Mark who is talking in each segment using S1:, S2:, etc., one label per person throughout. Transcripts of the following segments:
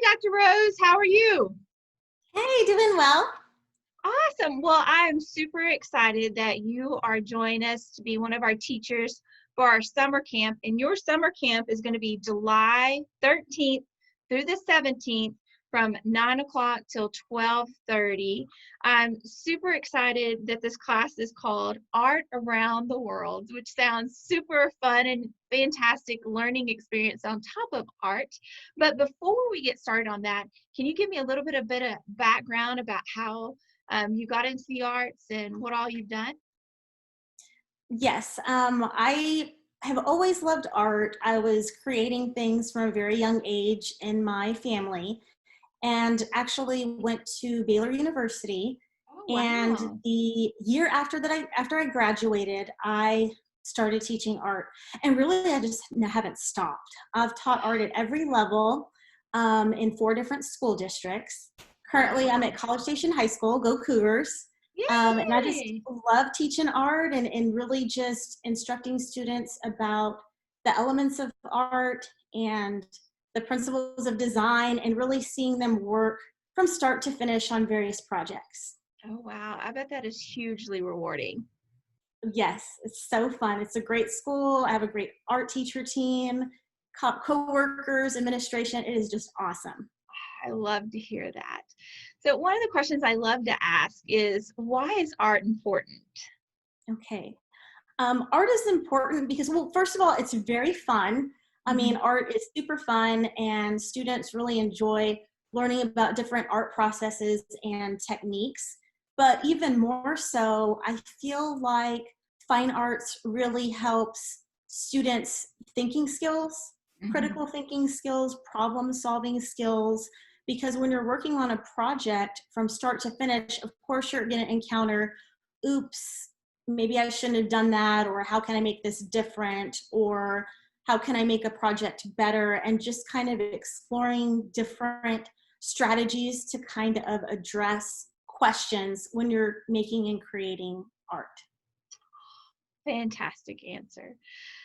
S1: Dr. Rose. How are you?
S2: Hey, doing well.
S1: Awesome. Well, I'm super excited that you are joining us to be one of our teachers for our summer camp. And your summer camp is going to be July 13th through the 17th from 9 o'clock till 12:30. I'm super excited that this class is called Art Around the World, which sounds super fun and fantastic learning experience on top of art. But before we get started on that, can you give me a bit of background about how you got into the arts and what all you've done?
S2: Yes, I have always loved art. I was creating things from a very young age in my family and actually went to Baylor University.
S1: Oh,
S2: And
S1: wow.
S2: the year after I graduated, I started teaching art. And really, I just haven't stopped. I've taught art at every level in 4 different school districts. Currently, I'm
S1: Wow.
S2: at College Station High School. Go Cougars! And I just
S1: Yay.
S2: love teaching art and really just instructing students about the elements of art and the principles of design and really seeing them work from start to finish on various projects.
S1: Oh, wow. I bet that is hugely rewarding.
S2: Yes, it's so fun. It's a great school. I have a great art teacher team, co-workers, administration. It is just awesome.
S1: I love to hear that. So, one of the questions I love to ask is why is art important?
S2: Okay. Art is important because, well, first of all, it's very fun. I mean,
S1: Mhm.
S2: art is super fun, and students really enjoy learning about different art processes and techniques. But even more so, I feel like fine arts really helps students' thinking skills,
S1: Mhm.
S2: critical thinking skills, problem solving skills. Because when you're working on a project from start to finish, of course, you're going to encounter oops, maybe I shouldn't have done that, or how can I make this different, or how can I make a project better, and just kind of exploring different strategies to kind of address questions when you're making and creating art.
S1: Fantastic answer.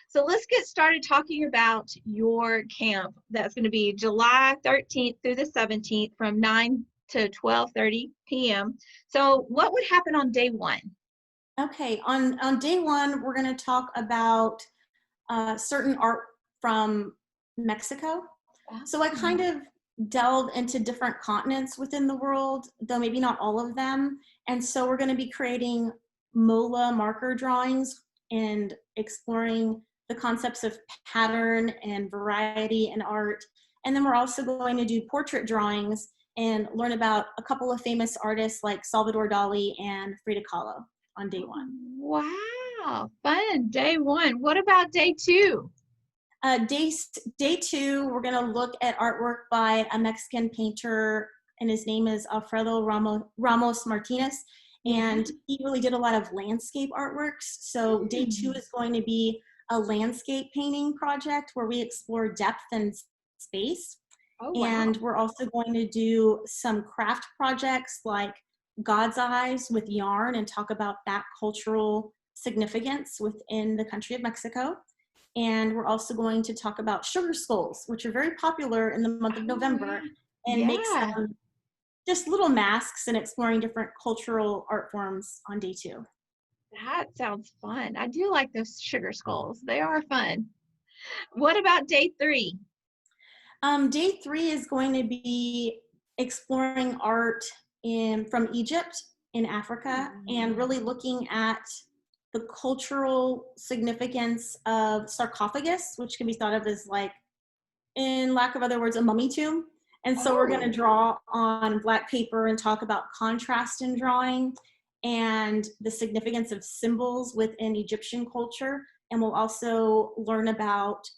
S1: So let's get started talking about your camp. That's going to be July 13th through the 17th from 9 to 12:30 p.m. So what would happen on day one?
S2: Okay, on day one, we're going to talk about certain art from Mexico. So I kind
S1: Awesome.
S2: of delve into different continents within the world, though maybe not all of them. And so we're going to be creating MOLA marker drawings and exploring the concepts of pattern and variety in art. And then we're also going to do portrait drawings and learn about a couple of famous artists like Salvador Dali and Frida Kahlo on day one.
S1: Wow, fun. Day one. What about day two?
S2: Uh, day, day two, we're going to look at artwork by a Mexican painter, and his name is Alfredo Ramos Martinez.
S1: Yeah.
S2: And he really did a lot of landscape artworks. So day two
S1: Hmm.
S2: is going to be a landscape painting project where we explore depth and space.
S1: Oh,
S2: And
S1: wow.
S2: we're also going to do some craft projects like God's Eyes with yarn and talk about that cultural significance within the country of Mexico. And we're also going to talk about sugar skulls, which are very popular in the month of
S1: Oh,
S2: November,
S1: yeah.
S2: and make
S1: Yeah,
S2: some just little masks and exploring different cultural art forms on day two.
S1: that sounds fun. I do like those sugar skulls. They are fun. What about day three?
S2: Day three is going to be exploring art from Egypt in Africa and
S1: Hmm.
S2: really looking at the cultural significance of sarcophagus, which can be thought of as, like, in lack of other words, a mummy tomb. And so we're going to
S1: Oh,
S2: draw on black paper and talk about contrast in drawing and the significance of symbols within Egyptian culture. And we'll also learn about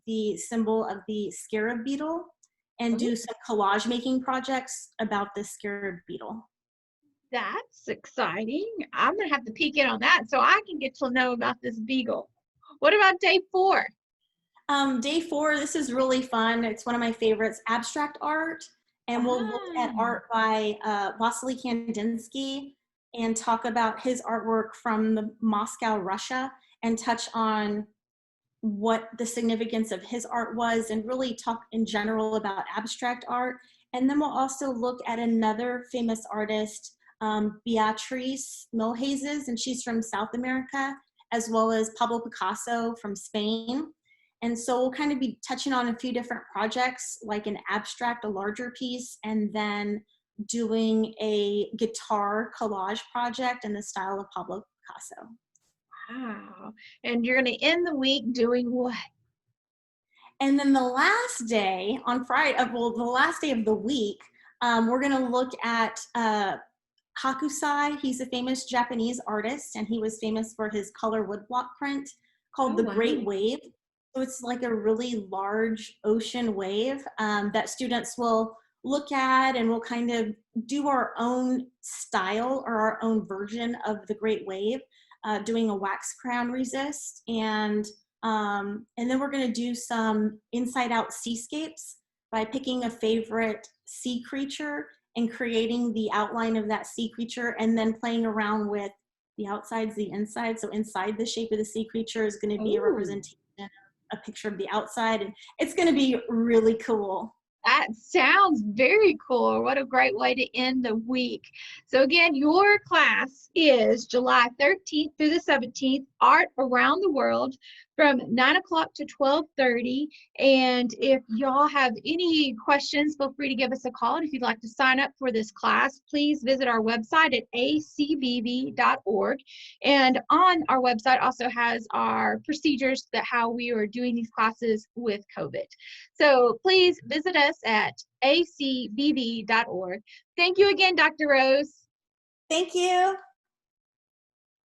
S2: the symbol of the scarab beetle and
S1: oh,
S2: do some collage making projects about the scarab beetle.
S1: that's exciting. I'm gonna have to peek in on that so I can get to know about this beagle. What about day four?
S2: Day four, this is really fun. It's one of my favorites, abstract art. And we'll look at
S1: Ah,
S2: art by Vasily Kandinsky and talk about his artwork from Moscow, Russia, and touch on what the significance of his art was and really talk in general about abstract art. And then we'll also look at another famous artist, Beatrice Milhazes, and she's from South America, as well as Pablo Picasso from Spain. And so we'll kind of be touching on a few different projects, like an abstract, a larger piece, and then doing a guitar collage project in the style of Pablo Picasso.
S1: Wow. And you're going to end the week doing what?
S2: And then the last day on Friday, well, the last day of the week, we're going to look at Hakusai. He's a famous Japanese artist, and he was famous for his color woodblock print called
S1: Oh,
S2: The
S1: wow.
S2: Great Wave. So it's like a really large ocean wave that students will look at, and we'll kind of do our own style or our own version of the Great Wave, doing a wax crown resist. And then we're going to do some inside out seascapes by picking a favorite sea creature and creating the outline of that sea creature, and then playing around with the outsides, the inside. So inside the shape of the sea creature is going to be a
S1: Oh.
S2: representation, a picture of the outside, and it's going to be really cool.
S1: That sounds very cool. What a great way to end the week. So again, your class is July 13th through the 17th, Art Around the World from 9 o'clock to 12:30. And if y'all have any questions, feel free to give us a call. And if you'd like to sign up for this class, please visit our website at acbb.org. And on our website also has our procedures that how we are doing these classes with COVID. So please visit us at acbb.org. Thank you again, Dr. Rose.
S2: Thank you.